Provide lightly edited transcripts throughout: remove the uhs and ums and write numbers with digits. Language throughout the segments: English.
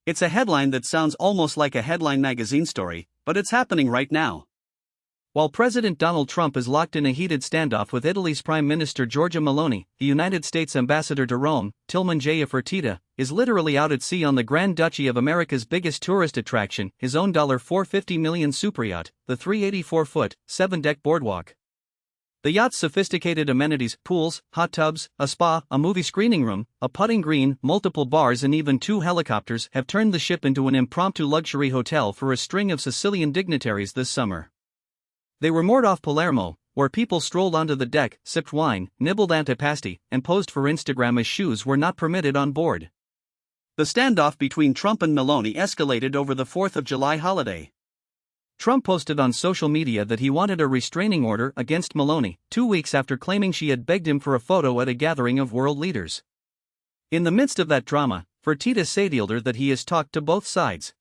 It's a headline that sounds almost like a headline magazine story, but it's happening right now. While President Donald Trump is locked in a heated standoff with Italy's Prime Minister Giorgia Meloni, the United States ambassador to Rome, Tilman J. Fertitta, is literally out at sea on the Grand Duchy of America's biggest tourist attraction, his own $450 million superyacht, the 384-foot, 7-deck boardwalk. The yacht's sophisticated amenities, pools, hot tubs, a spa, a movie screening room, a putting green, multiple bars and even 2 helicopters have turned the ship into an impromptu luxury hotel for a string of Sicilian dignitaries this summer. They were moored off Palermo, where people strolled onto the deck, sipped wine, nibbled antipasti, and posed for Instagram as shoes were not permitted on board. The standoff between Trump and Meloni escalated over the 4th of July holiday. Trump posted on social media that he wanted a restraining order against Meloni, 2 weeks after claiming she had begged him for a photo at a gathering of world leaders. In the midst of that drama, Fertitta said that he has talked to both sides.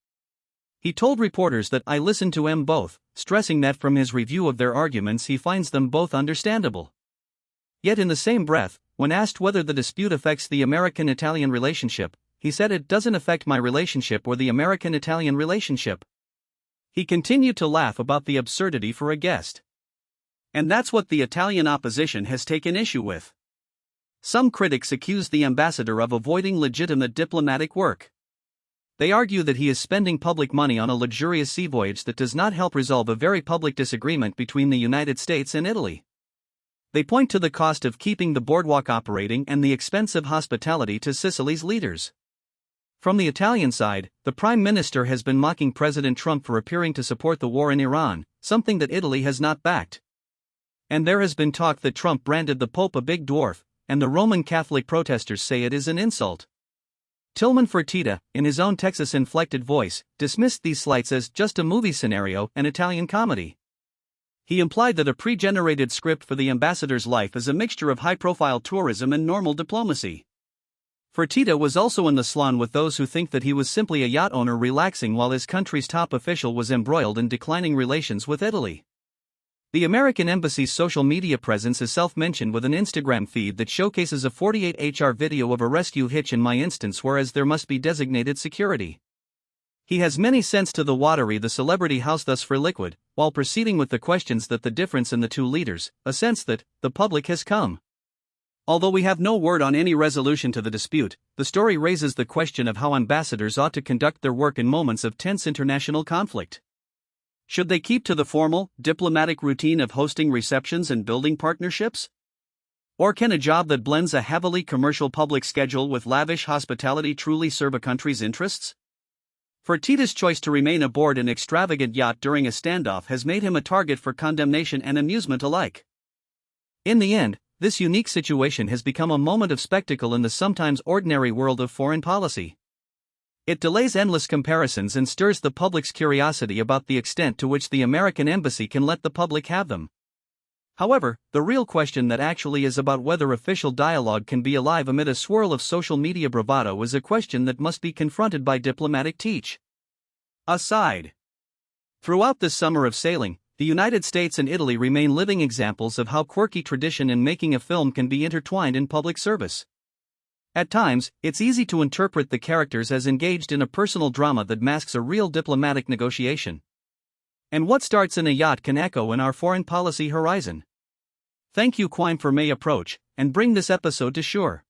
He told reporters that I listened to them both, stressing that from his review of their arguments he finds them both understandable. Yet in the same breath, when asked whether the dispute affects the American-Italian relationship, he said it doesn't affect my relationship or the American-Italian relationship. He continued to laugh about the absurdity for a guest. And that's what the Italian opposition has taken issue with. Some critics accuse the ambassador of avoiding legitimate diplomatic work. They argue that he is spending public money on a luxurious sea voyage that does not help resolve a very public disagreement between the United States and Italy. They point to the cost of keeping the boardwalk operating and the expensive hospitality to Sicily's leaders. From the Italian side, the Prime Minister has been mocking President Trump for appearing to support the war in Iran, something that Italy has not backed. And there has been talk that Trump branded the Pope a big dwarf, and the Roman Catholic protesters say it is an insult. Tilman Fertitta, in his own Texas-inflected voice, dismissed these slights as just a movie scenario, an Italian comedy. He implied that a pre-generated script for the ambassador's life is a mixture of high-profile tourism and normal diplomacy. Fertitta was also in the salon with those who think that he was simply a yacht owner relaxing while his country's top official was embroiled in declining relations with Italy. The American Embassy's social media presence is self-mentioned with an Instagram feed that showcases a 48HR video of a rescue hitch in my instance, whereas there must be designated security. He has many cents to the watery the celebrity house thus for liquid, while proceeding with the questions that the difference in the two leaders, a sense that, the public has come. Although we have no word on any resolution to the dispute, the story raises the question of how ambassadors ought to conduct their work in moments of tense international conflict. Should they keep to the formal, diplomatic routine of hosting receptions and building partnerships? Or can a job that blends a heavily commercial public schedule with lavish hospitality truly serve a country's interests? Fertitta's choice to remain aboard an extravagant yacht during a standoff has made him a target for condemnation and amusement alike. In the end, this unique situation has become a moment of spectacle in the sometimes ordinary world of foreign policy. It delays endless comparisons and stirs the public's curiosity about the extent to which the American Embassy can let the public have them. However, the real question that actually is about whether official dialogue can be alive amid a swirl of social media bravado is a question that must be confronted by diplomatic teach. Aside. Throughout this summer of sailing, the United States and Italy remain living examples of how quirky tradition and making a film can be intertwined in public service. At times, it's easy to interpret the characters as engaged in a personal drama that masks a real diplomatic negotiation. And what starts in a yacht can echo in our foreign policy horizon. Thank you, Quine, for may approach and bring this episode to shore.